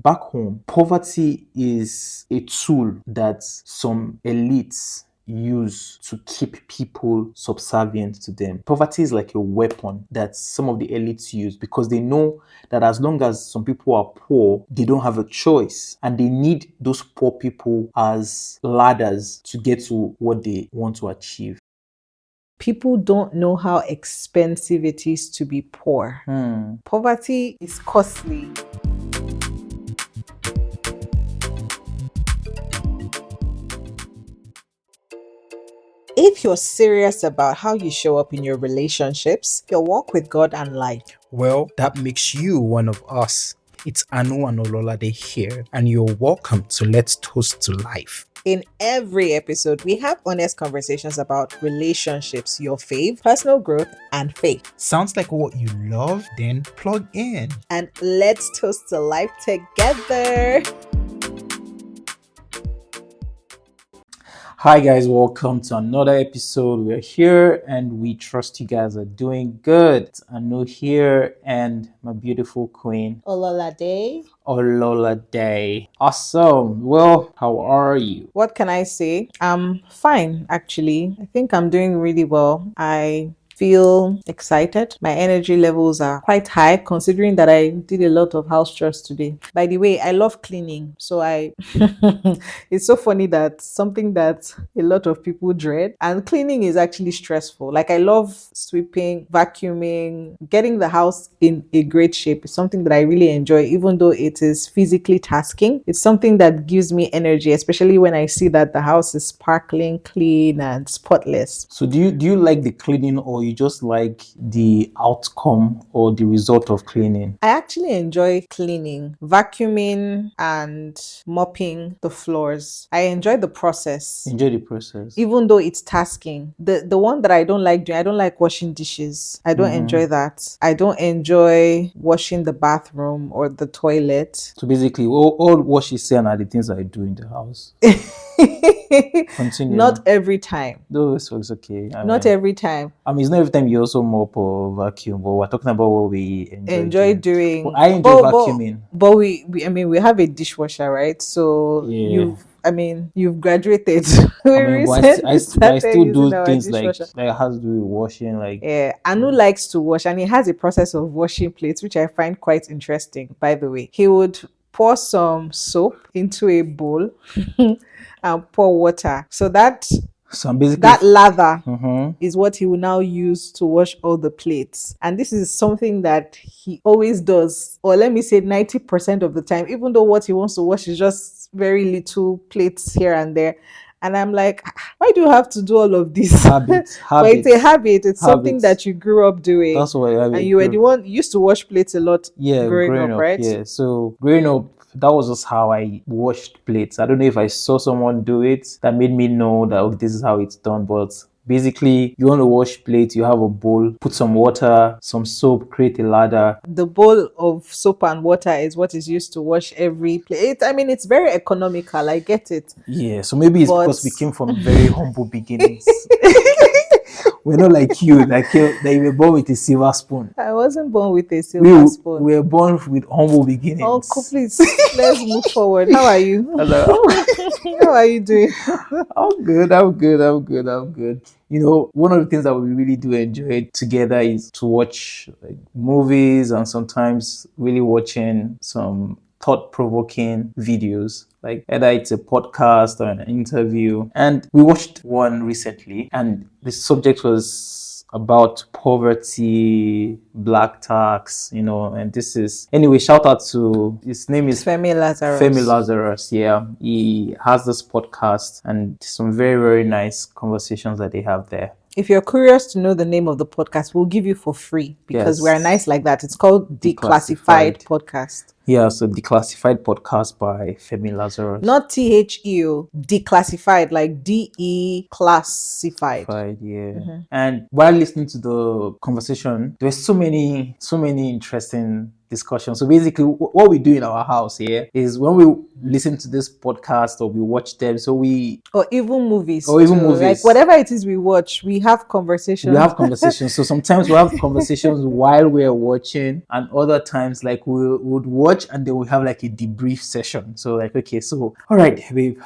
back home, poverty is a tool that some elites use to keep people subservient to them. Poverty is like a weapon that some of the elites use because they know that as long as some people are poor, they don't have a choice and they need those poor people as ladders to get to what they want to achieve. People don't know how expensive it is to be poor. Poverty is costly. If you're serious about how you show up in your relationships, your walk with God and life, well, that makes you one of us. It's Anu and Ololade here, and you're welcome to Let's Toast to Life. In every episode, we have honest conversations about relationships, your fave, personal growth, and faith. Sounds like what you love? Then plug in. And let's toast to life together. Hi guys, welcome to another episode. We're here and we trust you guys are doing good. It's Anu here and my beautiful queen, Ololade. Ololade. Awesome. Well, how are you? What can I say? I'm fine, actually. I think I'm doing really well. I feel excited. My energy levels are quite high considering that I did a lot of house chores today. By the way, I love cleaning. So it's so funny that something that a lot of people dread, and cleaning is actually stressful. Like I love sweeping, vacuuming, getting the house in a great shape. It's something that I really enjoy, even though it is physically tasking. It's something that gives me energy, especially when I see that the house is sparkling, clean, and spotless. So do you like the cleaning, or you just like the outcome or the result of cleaning? I actually enjoy cleaning, vacuuming, and mopping the floors. I enjoy the process. Enjoy the process. Even though it's tasking. The one that I don't like doing, I don't like washing dishes. I don't enjoy that. I don't enjoy washing the bathroom or the toilet. So basically, all what she's saying are the things I do in the house. Continue. Not every time. No, it's okay. Not every time. I mean, it's not every time you also mop or vacuum, but we're talking about what we enjoy doing. Well, I enjoy vacuuming. But we have a dishwasher, right? So yeah. You've graduated. I still do things like has to do with washing. Like, yeah, Anu likes to wash, and he has a process of washing plates, which I find quite interesting. By the way, he would pour some soap into a bowl and pour water. So that lather is what he will now use to wash all the plates. And this is something that he always does, or let me say 90% of the time, even though what he wants to wash is just very little plates here and there. And I'm like, why do you have to do all of this? Habit. But it's a habit. It's something that you grew up doing. That's why and you were the one used to wash plates a lot. Growing up, right? Yeah. So growing up, that was just how I washed plates. I don't know if I saw someone do it that made me know that this is how it's done, but basically, you want to wash plates, you have a bowl, put some water, some soap, create a ladder. The bowl of soap and water is what is used to wash every plate. It's very economical. I get it. Yeah, so maybe it's because we came from very humble beginnings. We're not like you, like you were born with a silver spoon. I wasn't born with a silver spoon. We were born with humble beginnings. Uncle, please, let's move forward. How are you? How are you doing? I'm good. You know, one of the things that we really do enjoy together is to watch movies, and sometimes really watching some thought-provoking videos, like either it's a podcast or an interview. And we watched one recently, and the subject was about poverty, black tax, and this is, anyway, shout out to, his name is Femi Lazarus. Yeah, he has this podcast and some very, very nice conversations that they have there. If you're curious to know the name of the podcast, we'll give you for free because we're nice like that. It's called Declassified Podcast. Yeah, so Declassified Podcast by Femi Lazarus. Not THEO, Declassified, like DE classified. Yeah. And while listening to the conversation, there were so many interesting discussion. So basically, what we do in our house here is when we listen to this podcast or we watch them, or even movies, like whatever it is we watch, we have conversations. So sometimes we have conversations while we're watching, and other times like we would watch watch and then we have like a debrief session. So like, okay, so all right, babe.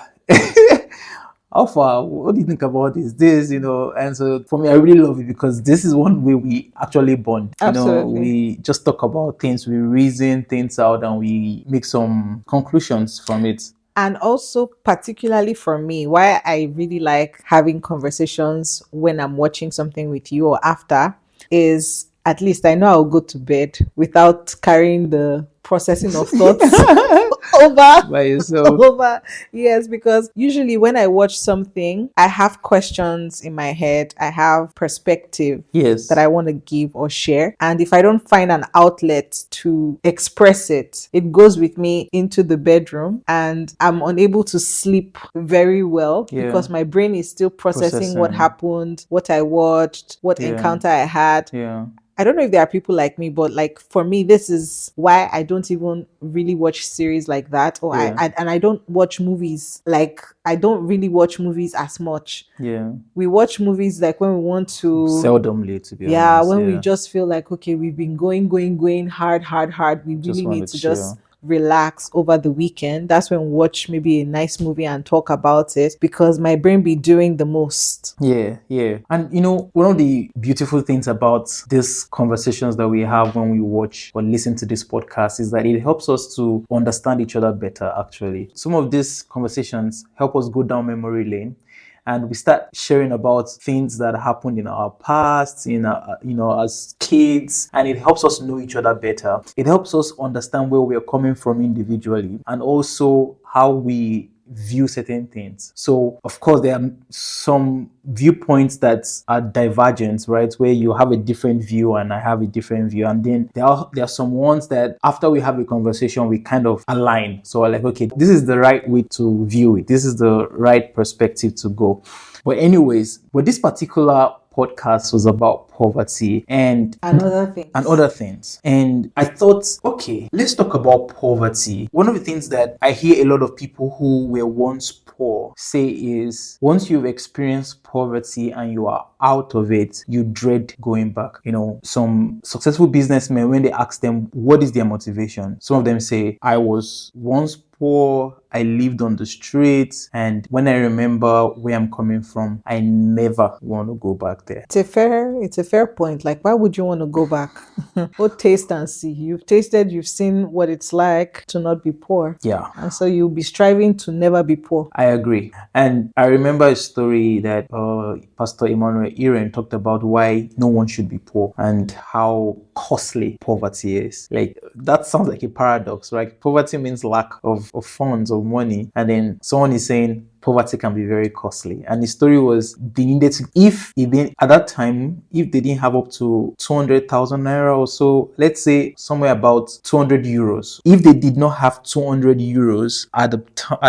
How far? What do you think about this? And so for me, I really love it because this is one way we actually bond. Absolutely. We just talk about things, we reason things out, and we make some conclusions from it. And also, particularly for me, why I really like having conversations when I'm watching something with you or after is at least I know I'll go to bed without carrying the processing of thoughts over By yourself. over. Yes, because usually when I watch something, I have questions in my head, I have perspective that Yes. I want to give or share. And if I don't find an outlet to express it, it goes with me into the bedroom and I'm unable to sleep very well Yeah. because my brain is still processing what Processing. happened, what I watched, what Yeah. encounter I had. Yeah. I don't know if there are people like me, but like for me, this is why I don't even really watch series like that, or Yeah. and I don't watch movies. Like I don't really watch movies as much. Yeah. We watch movies like when we want to, Seldomly, to be yeah, honest. when we Yeah. just feel like okay, we've been going hard, hard, hard. We Just really want need to to just chill. relax over the weekend. That's when we watch maybe a nice movie and talk about it because my brain be doing the most. Yeah, yeah. And one of the beautiful things about these conversations that we have when we watch or listen to this podcast is that it helps us to understand each other better, actually. Some of these conversations help us go down memory lane and we start sharing about things that happened in our past, as kids, and it helps us know each other better. It helps us understand where we are coming from individually and also how we view certain things. So, of course, there are some viewpoints that are divergent, right? Where you have a different view and I have a different view. And then there are some ones that after we have a conversation, we kind of align. So, we're like, okay, this is the right way to view it. This is the right perspective to go. But anyways, with this particular podcast was about poverty And other and things. other things. And I thought, okay, let's talk about poverty. One of the things that I hear a lot of people who were once poor say is once you've experienced poverty and you are out of it, you dread going back. Some successful businessmen, when they ask them what is their motivation, some of them say, I was once poor, I lived on the streets, and when I remember where I'm coming from, I never want to go back there. It's a fair point. Like, why would you want to go back? Go taste and see. You've tasted, you've seen what it's like to not be poor. Yeah. And so you'll be striving to never be poor. I agree. And I remember a story that Pastor Emmanuel Iren talked about why no one should be poor and how costly poverty is. Like, that sounds like a paradox, right? Poverty means lack of funds, of money. And then someone is saying poverty can be very costly. And the story was they needed to, if it didn't, at that time, if they didn't have up to 200,000 naira or so, let's say somewhere about 200 euros, if they did not have 200 euros at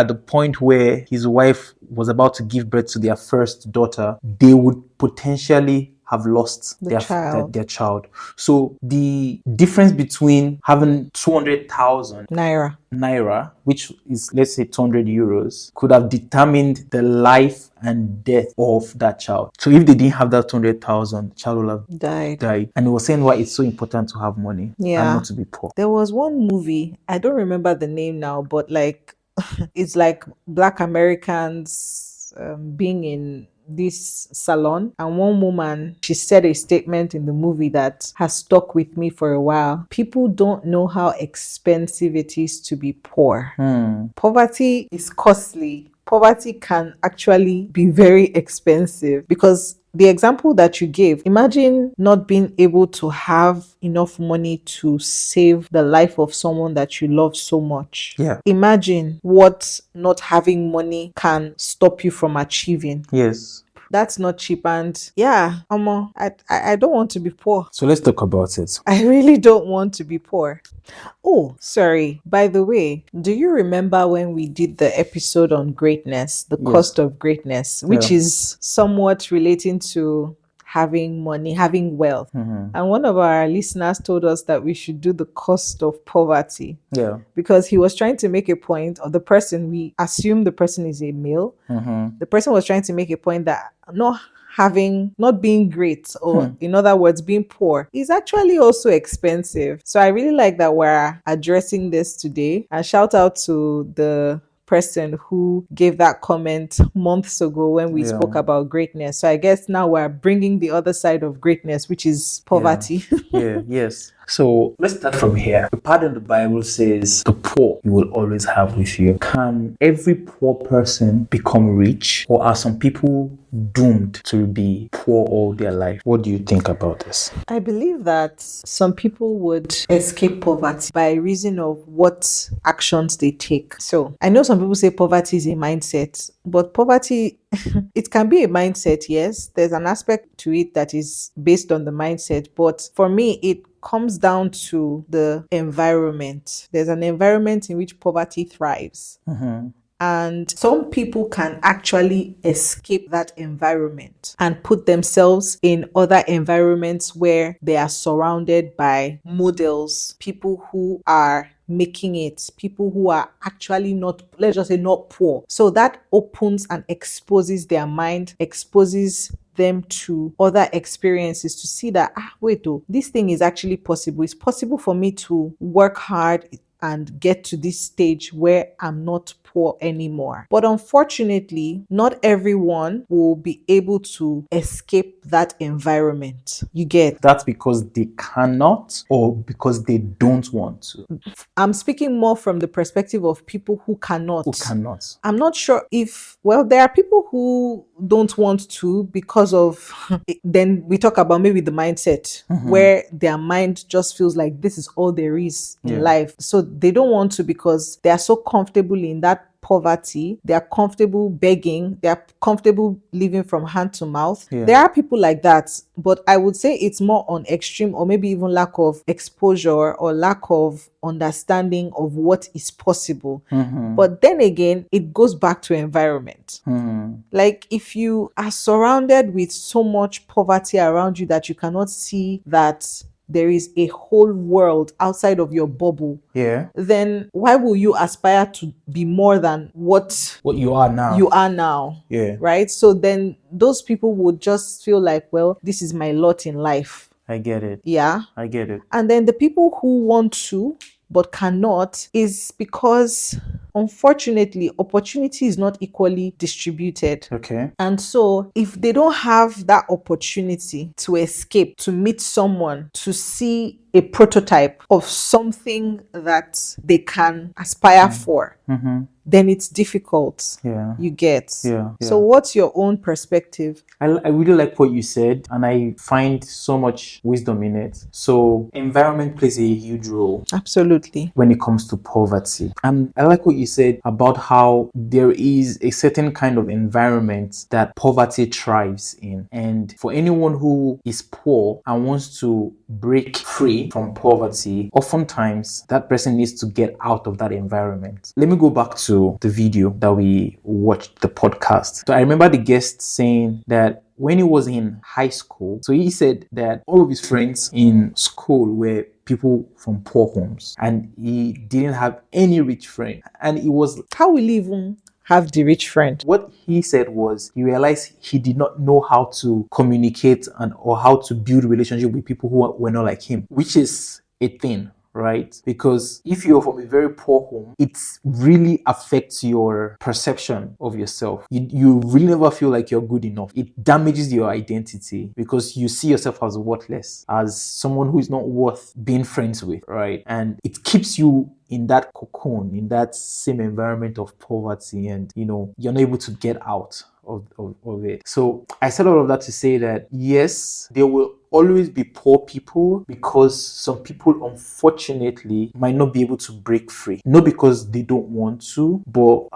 the point where his wife was about to give birth to their first daughter, they would potentially have lost The their child. child. So the difference between having 200,000 Naira. naira, which is let's say 200 euros, could have determined the life and death of that child. So if they didn't have that 200,000, the child would have Died. died. And it was saying why it's so important to have money and Yeah. not to be poor. There was one movie, I don't remember the name now, but like it's like black Americans being in this salon, and one woman, she said a statement in the movie that has stuck with me for a while. People don't know how expensive it is to be poor. Poverty is costly. Poverty can actually be very expensive because the example that you gave, imagine not being able to have enough money to save the life of someone that you love so much. Yeah. Imagine what not having money can stop you from achieving. Yes. That's not cheap. And yeah, I don't want to be poor. So let's talk about it. I really don't want to be poor. Oh, sorry. By the way, do you remember when we did the episode on greatness, the Yes. cost of greatness, which Yeah. is somewhat relating to having money, having wealth. Mm-hmm. And one of our listeners told us that we should do the cost of poverty, Yeah. because he was trying to make a point, of the person, we assume the person is a male. Mm-hmm. The person was trying to make a point that not being great, or Hmm. in other words, being poor, is actually also expensive. So I really like that we're addressing this today. And shout out to the person who gave that comment months ago when we Yeah. spoke about greatness. So I guess now we're bringing the other side of greatness, which is Yeah. poverty. Yeah. Yes. So let's start from here. The part in the Bible says, "The poor you will always have with you." Can every poor person become rich, or are some people doomed to be poor all their life? What do you think about this? I believe that some people would escape poverty by reason of what actions they take. So I know some people say poverty is a mindset, but poverty, it can be a mindset, yes. There's an aspect to it that is based on the mindset. But for me, it comes down to the environment. There's an environment in which poverty thrives. Mm-hmm. And some people can actually escape that environment and put themselves in other environments where they are surrounded by models, people who are making it, people who are actually not, let's just say, not poor. So that opens and exposes their mind, exposes them to other experiences, to see that, wait, oh, this thing is actually possible. It's possible for me to work hard and get to this stage where I'm not poor anymore. But unfortunately, not everyone will be able to escape that environment. You get? That's because they cannot, or because they don't want to? I'm speaking more from the perspective of people who cannot. Who cannot? I'm not sure if, well, there are people who don't want to because of, then we talk about maybe the mindset, where their mind just feels like this is all there is in Yeah. life. So they don't want to because they are so comfortable in that poverty. They are comfortable begging. They are comfortable living from hand to mouth. Yeah. There are people like that, but I would say it's more on extreme, or maybe even lack of exposure or lack of understanding of what is possible. But then again, it goes back to environment. Like if you are surrounded with so much poverty around you that you cannot see that there is a whole world outside of your bubble, Yeah. then why will you aspire to be more than what What you are now. you are now? Yeah. Right? So then those people would just feel like, well, this is my lot in life. I get it. Yeah. I get it. And then the people who want to but cannot is because, unfortunately, opportunity is not equally distributed. Okay. And so if they don't have that opportunity to escape, to meet someone, to see a prototype of something that they can aspire for, then it's difficult. Yeah. You get? Yeah. So what's your own perspective? I really like what you said, and I find so much wisdom in it. So environment plays a huge role Absolutely. when it comes to poverty. And I like what you said about how there is a certain kind of environment that poverty thrives in. And for anyone who is poor and wants to break free from poverty, oftentimes that person needs to get out of that environment. Let me go back to the video that we watched, the podcast. So I remember the guest saying that when he was in high school, so he said that all of his friends in school were people from poor homes, and he didn't have any rich friend. And it was, How will you even have the rich friend? what he said was, he realized he did not know how to communicate and or how to build relationship with people who were not like him, which is a thing, right? Because if you're from a very poor home, it really affects your perception of yourself. You really never feel like you're good enough. It damages your identity because you see yourself as worthless, as someone who is not worth being friends with, right? And it keeps you in that cocoon, in that same environment of poverty, and you're not able to get out of it. So I said all of that to say that yes, there will always be poor people, because some people unfortunately might not be able to break free, not because they don't want to, but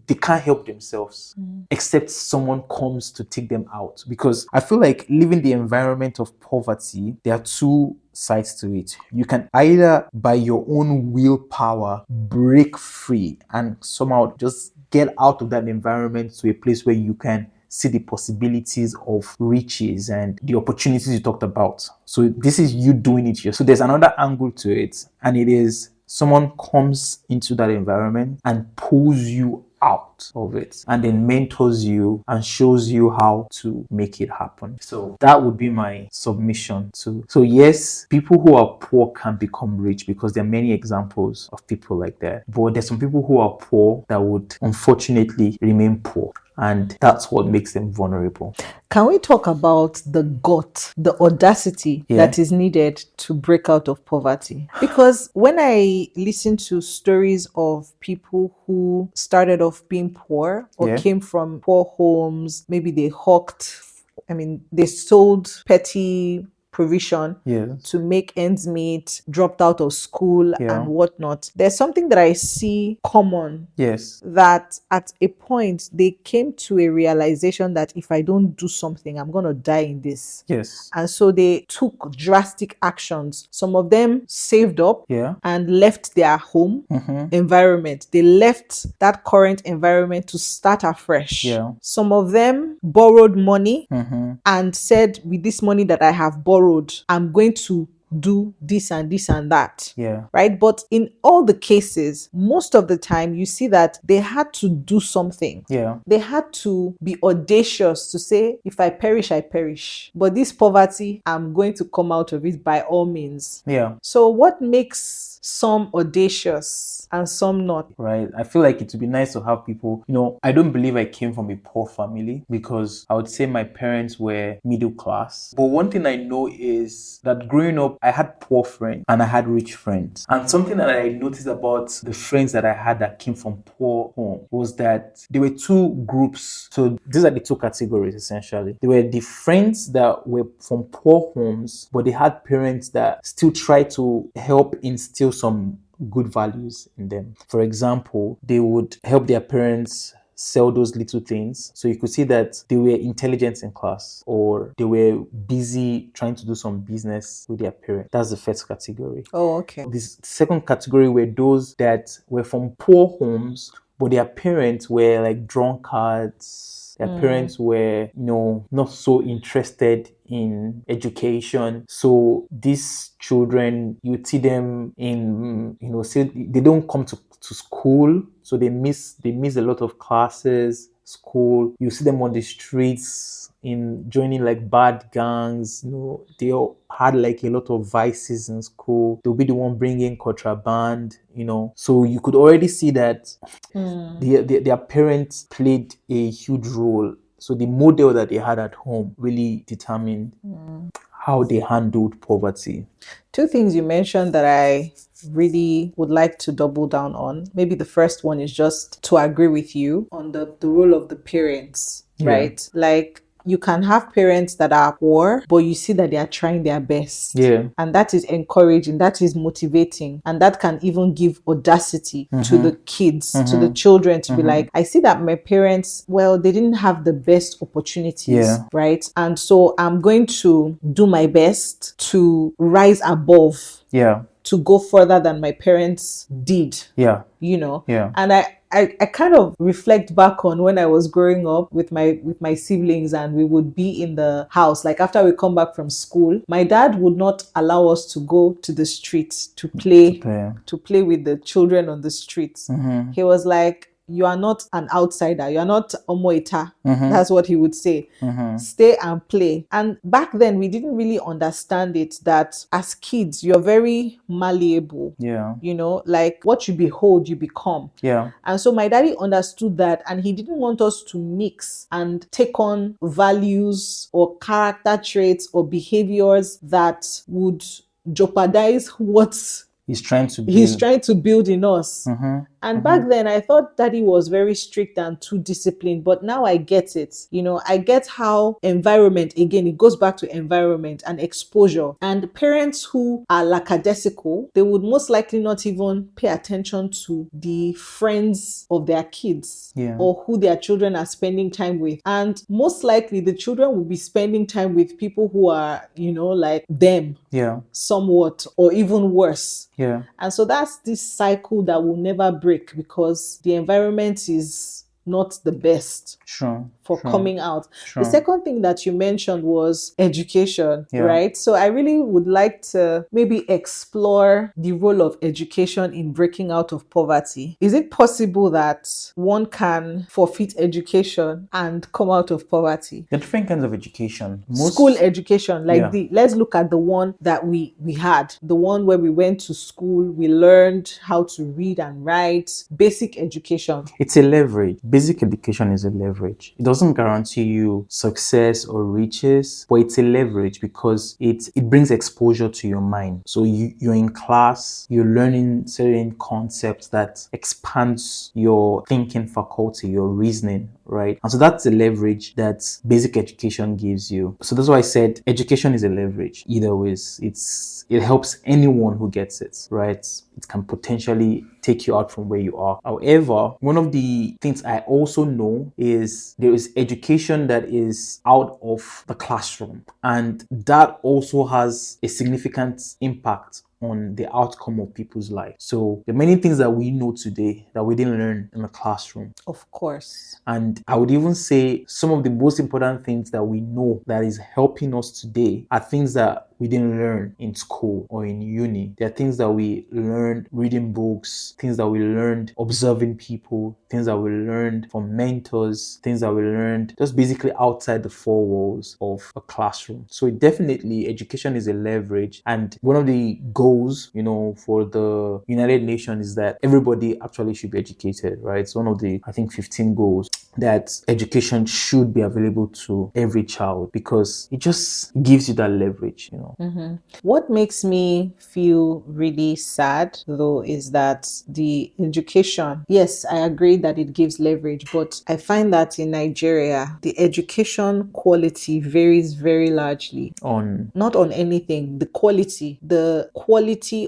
they can't help themselves except someone comes to take them out. Because I feel like living the environment of poverty, there are two sides to it. You can either by your own willpower break free and somehow just get out of that environment to a place where you can see the possibilities of riches and the opportunities you talked about. So this is you doing it here. So there's another angle to it, and it is someone comes into that environment and pulls you out of it and then mentors you and shows you how to make it happen. So that would be my submission to. So yes, people who are poor can become rich because there are many examples of people like that. But there's some people who are poor that would unfortunately remain poor. And that's what makes them vulnerable. Can we talk about the gut, the audacity that is needed to break out of poverty? Because when I listen to stories of people who started off being poor or came from poor homes, maybe they hawked, they sold petty provision to make ends meet, dropped out of school and whatnot. There's something that I see common. That at a point they came to a realization that if I don't do something, I'm gonna die in this. And so they took drastic actions. Some of them saved up and left their home environment. They left that current environment to start afresh. Some of them borrowed money and said, with this money that I have borrowed, I'm going to do this and this and that. Right? But in all the cases, most of the time, you see that they had to do something. They had to be audacious to say, if I perish, I perish. But this poverty, I'm going to come out of it by all means. So what makes some audacious and some not? Right. I feel like it would be nice to have people, I don't believe I came from a poor family because I would say my parents were middle class. But one thing I know is that growing up, I had poor friends and I had rich friends. And something that I noticed about the friends that I had that came from poor home was that there were two groups. So these are the two categories essentially. There were the friends that were from poor homes, but they had parents that still tried to help instill some good values in them. For example, they would help their parents sell those little things. So you could see that they were intelligent in class or they were busy trying to do some business with their parents. That's the first category. Oh, okay. This second category were those that were from poor homes, but their parents were like drunkards. Their parents were, not so interested in education. So these children, you see them in, say they don't come to school. So they miss a lot of classes, school. You see them on the streets in joining like bad gangs. They all had like a lot of vices in school. They'll be the one bringing contraband, So you could already see that their parents played a huge role. So the model that they had at home really determined how they handled poverty. Two things you mentioned that I really would like to double down on. Maybe the first one is just to agree with you on the role of the parents, right? Like, you can have parents that are poor, but you see that they are trying their best. And that is encouraging, that is motivating, and that can even give audacity to the kids, to the children to be like, I see that my parents, well, they didn't have the best opportunities, right? And so I'm going to do my best to rise above. To go further than my parents did. And I kind of reflect back on when I was growing up with my siblings, and we would be in the house. Like after we come back from school, my dad would not allow us to go to the streets to play with the children on the streets. He was like, you are not an outsider. You are not omoita. That's what he would say. Stay and play. And back then, we didn't really understand it that as kids, you're very malleable. Like what you behold, you become. And so my daddy understood that, and he didn't want us to mix and take on values or character traits or behaviors that would jeopardize what he's trying to build in us. And back then, I thought Daddy was very strict and too disciplined, but now I get it. I get how environment, again, it goes back to environment and exposure. And parents who are lackadaisical, they would most likely not even pay attention to the friends of their kids or who their children are spending time with. And most likely, the children will be spending time with people who are, like them somewhat, or even worse. And so that's this cycle that will never break, because the environment is not the best True. for True. coming out. The True. second thing that you mentioned was education, Yeah. right? So I really would like to maybe explore the role of education in breaking out of poverty. Is it possible that one can forfeit education and come out of poverty? There are different kinds of education. School Most, education, like yeah. the let's look at the one that we had, the one where we went to school, we learned how to read and write, basic education. It's a leverage. Basic education is a leverage. It doesn't guarantee you success or riches, but it's a leverage because it brings exposure to your mind. So you're in class, you're learning certain concepts that expands your thinking faculty, your reasoning, right? And so that's the leverage that basic education gives you. So that's why I said education is a leverage. Either ways, it helps anyone who gets it, right? It can potentially take you out from where you are. However, one of the things I also know is there is education that is out of the classroom, and that also has a significant impact on the outcome of people's lives. So there are many things that we know today that we didn't learn in the classroom. Of course. And I would even say some of the most important things that we know that is helping us today are things that we didn't learn in school or in uni. There are things that we learned reading books, things that we learned observing people, things that we learned from mentors, things that we learned just basically outside the four walls of a classroom. So definitely education is a leverage. And one of the goals, for the United Nations is that everybody actually should be educated, right? It's one of the, I think, 15 goals that education should be available to every child because it just gives you that leverage. What makes me feel really sad, though, is that the education, yes, I agree that it gives leverage, but I find that in Nigeria, the education quality varies very largely. On Not on anything, the quality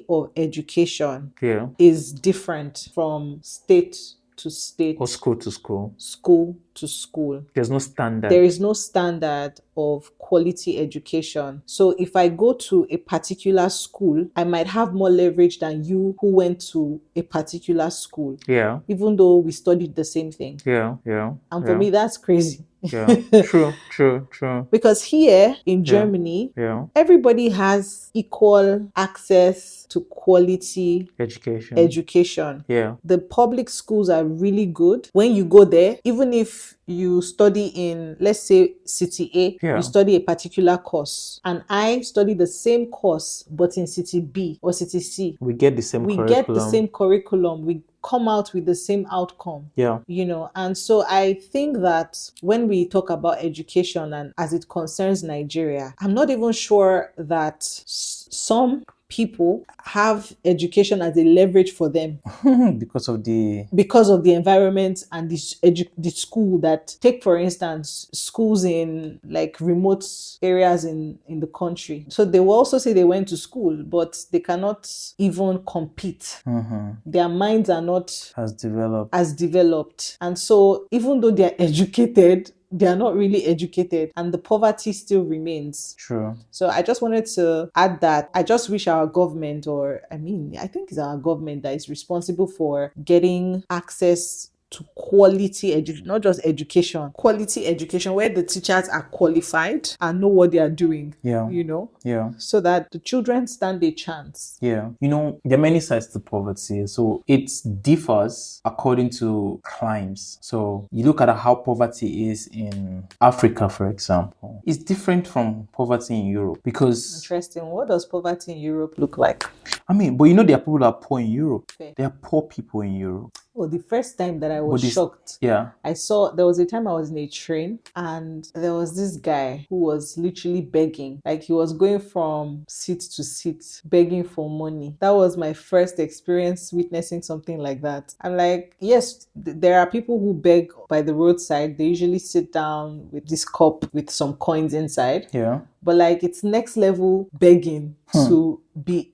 of education yeah, is different from state to state, or school to school. school to school. There's no There standard. is no standard of quality education. So if I go to a particular school, I might have more leverage than you who went to a particular school, Yeah, even though we studied the same thing. yeah, yeah, And for yeah, me, that's crazy. yeah. True, true, true. Because here in Yeah, Germany, yeah. everybody has equal access to quality Education. education. Yeah, The public schools are really good. When you go there, even if you study in, let's say, City A, yeah. you study a particular course, and I study the same course but in City B or City C, We get the same we get the curriculum. same curriculum. We come out with the same outcome. Yeah, And so I think that when we talk about education and as it concerns Nigeria, I'm not even sure that some people have education as a leverage for them because of the because of the environment and the school. That, take for instance, schools in like remote areas in the country, so they will also say they went to school but they cannot even compete. Their minds are not has developed. as developed, and so even though they are educated, they are not really educated and the poverty still remains. True. So I just wanted to add that I just wish our government, or I think it's our government that is responsible for getting access to quality education, not just education, quality education where the teachers are qualified and know what they are doing. Yeah. Yeah. So that the children stand a chance. Yeah. There are many sides to poverty. So it differs according to climes. So you look at how poverty is in Africa, for example. It's different from poverty in Europe because Interesting. What does poverty in Europe look like? but there are people that are poor in Europe. Fair. There are poor people in Europe. Well, the first time that I was shocked, Yeah. I saw there was a time I was in a train and there was this guy who was literally begging. Like he was going from seat to seat, begging for money. That was my first experience witnessing something like that. I'm like, yes, there are people who beg by the roadside. They usually sit down with this cup with some coins inside. Yeah. But like it's next level begging to be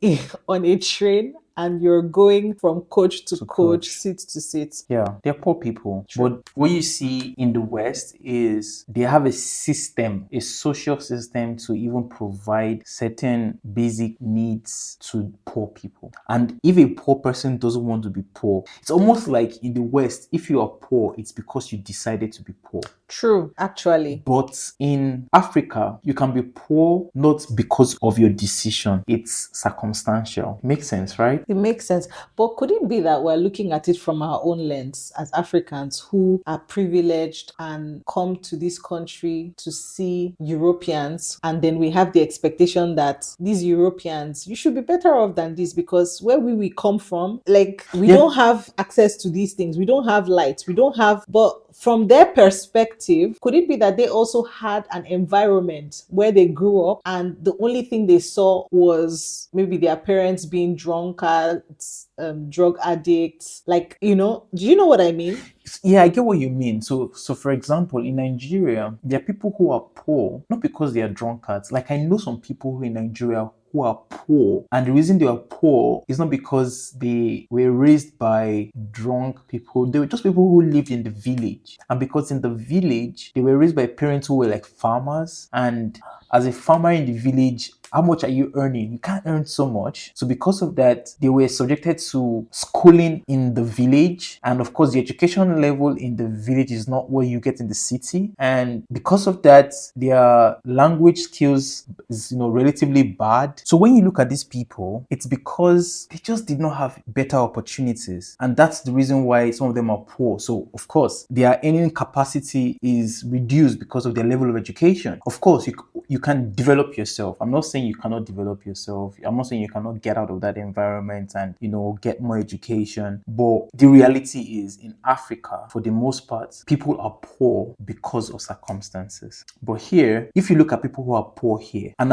on a train and you're going from coach to To coach, coach. seat to seat. Yeah, they're poor people. True. But what you see in the West is they have a system, a social system to even provide certain basic needs to poor people. And if a poor person doesn't want to be poor, it's almost like in the West, if you are poor, it's because you decided to be poor. True, actually. But in Africa, you can be poor not because of your decision, it's circumstantial. Makes sense, right? It makes sense. But could it be that we're looking at it from our own lens as Africans who are privileged and come to this country to see Europeans, and then we have the expectation that these Europeans, you should be better off than this because where we come from, like we Yeah. don't have access to these things. We don't have lights. We don't have, but from their perspective, could it be that they also had an environment where they grew up and the only thing they saw was maybe their parents being drunkards, drug addicts? Like, do you know what I mean? Yeah, I get what you mean. So for example, in Nigeria, there are people who are poor, not because they are drunkards. Like I know some people in Nigeria who are poor, and the reason they are poor is not because they were raised by drunk people. They were just people who lived in the village, and because in the village they were raised by parents who were like farmers, and as a farmer in the village, how much are you earning? You can't earn so much. So because of that, they were subjected to schooling in the village. And of course, the education level in the village is not what you get in the city. And because of that, their language skills is, relatively bad. So when you look at these people, it's because they just did not have better opportunities. And that's the reason why some of them are poor. So of course, their earning capacity is reduced because of their level of education. Of course, you can develop yourself. I'm not saying you cannot develop yourself. I'm not saying you cannot get out of that environment and, get more education. But the reality is in Africa, for the most part, people are poor because of circumstances. But here, if you look at people who are poor here, and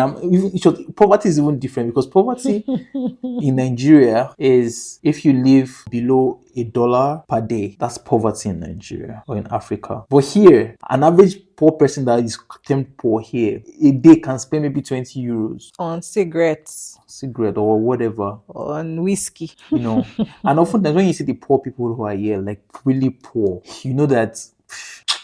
poverty is even different because poverty in Nigeria is if you live below $1 per day, that's poverty in Nigeria or in Africa. But here, an average poor person that is termed poor here, a day can spend maybe 20 euros On cigarettes, cigarette or whatever, on whiskey. And often when you see the poor people who are here, like really poor, you know that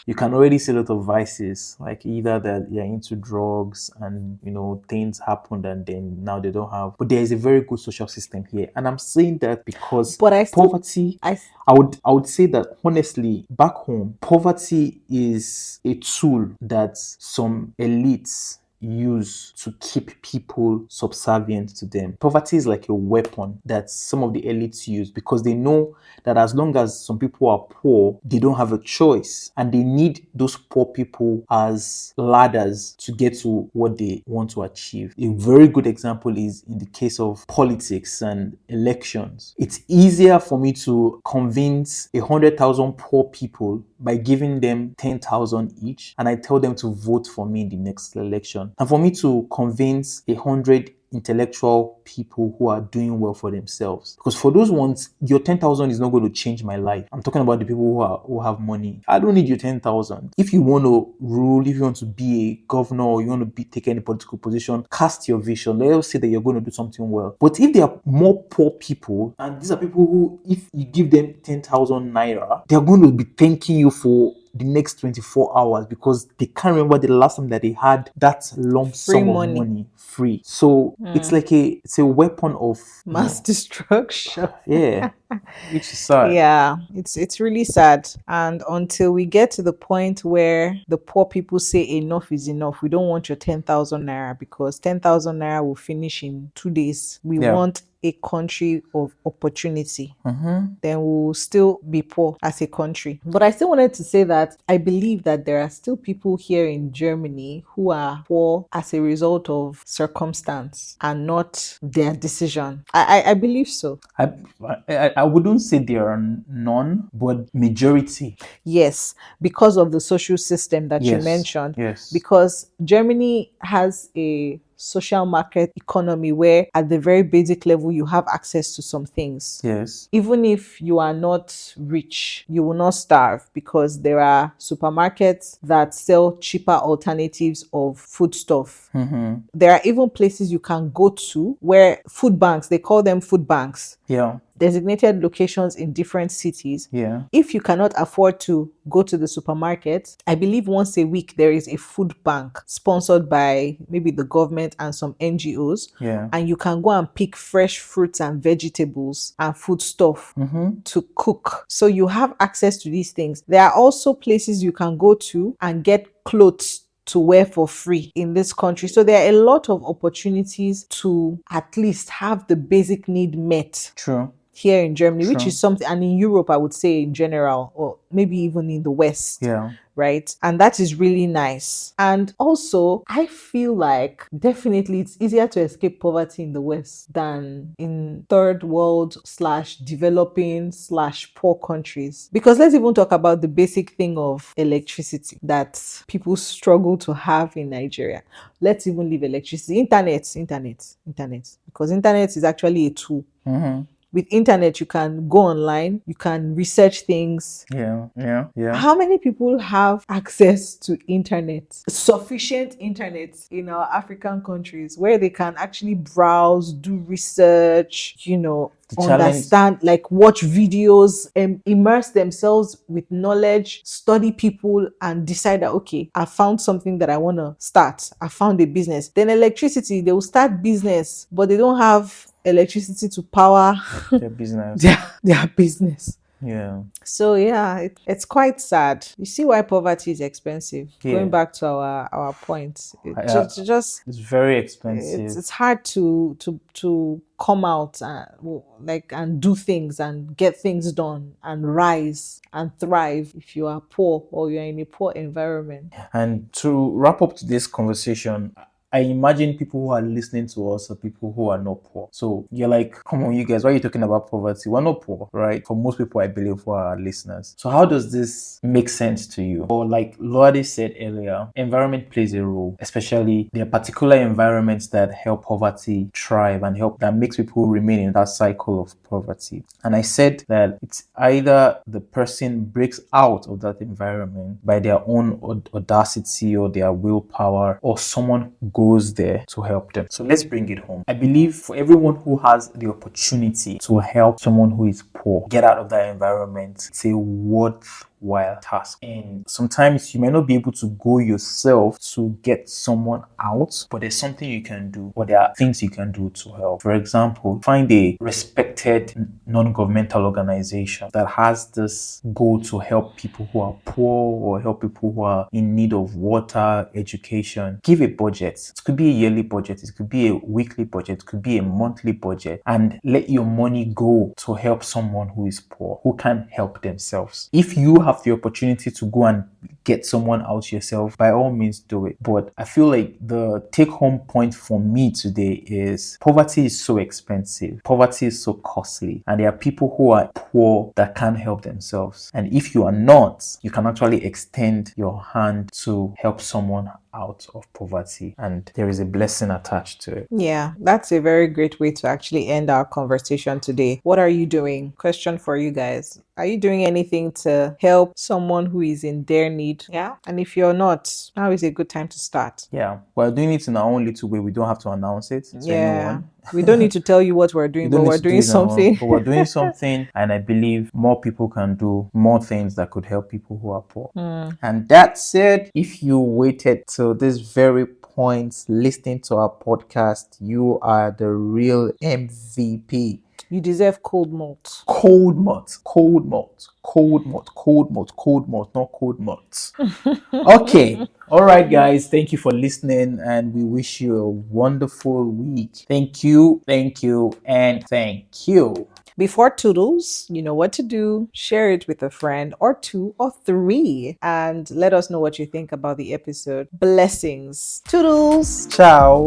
you can already see a lot of vices, like either that they're into drugs and things happened and then now they don't have. But there is a very good social system here, and I'm saying that because But poverty. I would say that honestly, back home, poverty is a tool that some elites use to keep people subservient to them. Poverty is like a weapon that some of the elites use because they know that as long as some people are poor, they don't have a choice and they need those poor people as ladders to get to what they want to achieve. A very good example is in the case of politics and elections. It's easier for me to convince 100,000 poor people by giving them 10,000 each, and I tell them to vote for me in the next election. And for me to convince 100 intellectual people who are doing well for themselves. Because for those ones, your 10,000 is not going to change my life. I'm talking about the people who have money. I don't need your 10,000. If you want to rule, if you want to be a governor, or you want to take any political position, cast your vision. Let us say that you're going to do something well. But if there are more poor people, and these are people who, if you give them 10,000 naira, they're going to be thanking you for the next 24 hours because they can't remember the last time that they had that lump Free sum of money. money free. So it's like it's a weapon of Mass destruction. yeah, which is sad. Yeah, it's really sad. And until we get to the point where the poor people say enough is enough, we don't want your 10,000 naira because 10,000 naira will finish in 2 days. We Yeah. want a country of opportunity. Then we'll still be poor as a country. But I still wanted to say that I believe that there are still people here in Germany who are poor as a result of circumstance and not their decision. I believe so. I wouldn't say there are none, but majority. Yes, because of the social system that you Yes. mentioned. Yes. Because Germany has a social market economy where at the very basic level you have access to some things. Yes. Even if you are not rich, you will not starve because there are supermarkets that sell cheaper alternatives of foodstuff. There are even places you can go to where food banks, they call them food banks, Yeah. designated locations in different cities. Yeah. If you cannot afford to go to the supermarket, I believe once a week there is a food bank sponsored by maybe the government and some NGOs. Yeah. And you can go and pick fresh fruits and vegetables and food stuff to cook. So you have access to these things. There are also places you can go to and get clothes to wear for free in this country. So there are a lot of opportunities to at least have the basic need met True. here in Germany, which True. is something, and in Europe, I would say in general, or maybe even in the West. Yeah. Right. And that is really nice. And also, I feel like definitely it's easier to escape poverty in the West than in third world slash developing slash poor countries. Because let's even talk about the basic thing of electricity that people struggle to have in Nigeria. Let's even leave electricity. Internet. Because internet is actually a tool. With internet, you can go online, you can research things. Yeah. Yeah. Yeah. How many people have access to internet, sufficient internet in our African countries where they can actually browse, do research, The challenge. understand, like watch videos, and immerse themselves with knowledge, study people, and decide that, okay, I found something that I want to start. I found a business. Then electricity, they will start business, but they don't have electricity to power Their business. their business. Yeah. So yeah, it's quite sad. You see why poverty is expensive. Yeah. Going back to our point, It's very expensive. it's hard to come out and do things and get things done and rise and thrive if you are poor or you're in a poor environment. And to wrap up today's conversation, I imagine people who are listening to us are people who are not poor. So you're like, come on, you guys, why are you talking about poverty? We're not poor, right? For most people, I believe, who are our listeners. So how does this make sense to you? Or like Loade said earlier, environment plays a role, especially there are particular environments that help poverty thrive and help that makes people remain in that cycle of poverty. And I said that it's either the person breaks out of that environment by their own audacity or their willpower, or someone goes there to help them. So let's bring it home. I believe for everyone who has the opportunity to help someone who is poor get out of that environment, it's a worthwhile task. And sometimes you may not be able to go yourself to get someone out, but there's something you can do, or there are things you can do to help. For example, find a respected non-governmental organization that has this goal to help people who are poor or help people who are in need of water, education. Give a budget. It could be a yearly budget, it could be a weekly budget, it could be a monthly budget, and let your money go to help someone who is poor, who can't help themselves. If you have the opportunity to go and get someone out yourself, by all means do it. But I feel like the take-home point for me today is poverty is so expensive, poverty is so costly, and there are people who are poor that can't help themselves. And if you are not, you can actually extend your hand to help someone out of poverty, and there is a blessing attached to it. Yeah, that's a very great way to actually end our conversation today. What are you doing? Question for you guys. Are you doing anything to help someone who is in their need? Yeah. And if you're not, now is a good time to start. Yeah, we're doing it in our own little way. We don't have to announce it to anyone. We don't need to tell you what we're doing, but we're doing something. But we're doing something, and I believe more people can do more things that could help people who are poor. And that said, if you waited till this very point listening to our podcast, you are the real MVP. You deserve cold malt. Cold malt, cold malt, cold malt, cold malt, cold malt, not cold malt. Okay. All right, guys. Thank you for listening, and we wish you a wonderful week. Thank you, and thank you. Before toodles, you know what to do. Share it with a friend or two or three, and let us know what you think about the episode. Blessings. Toodles. Ciao.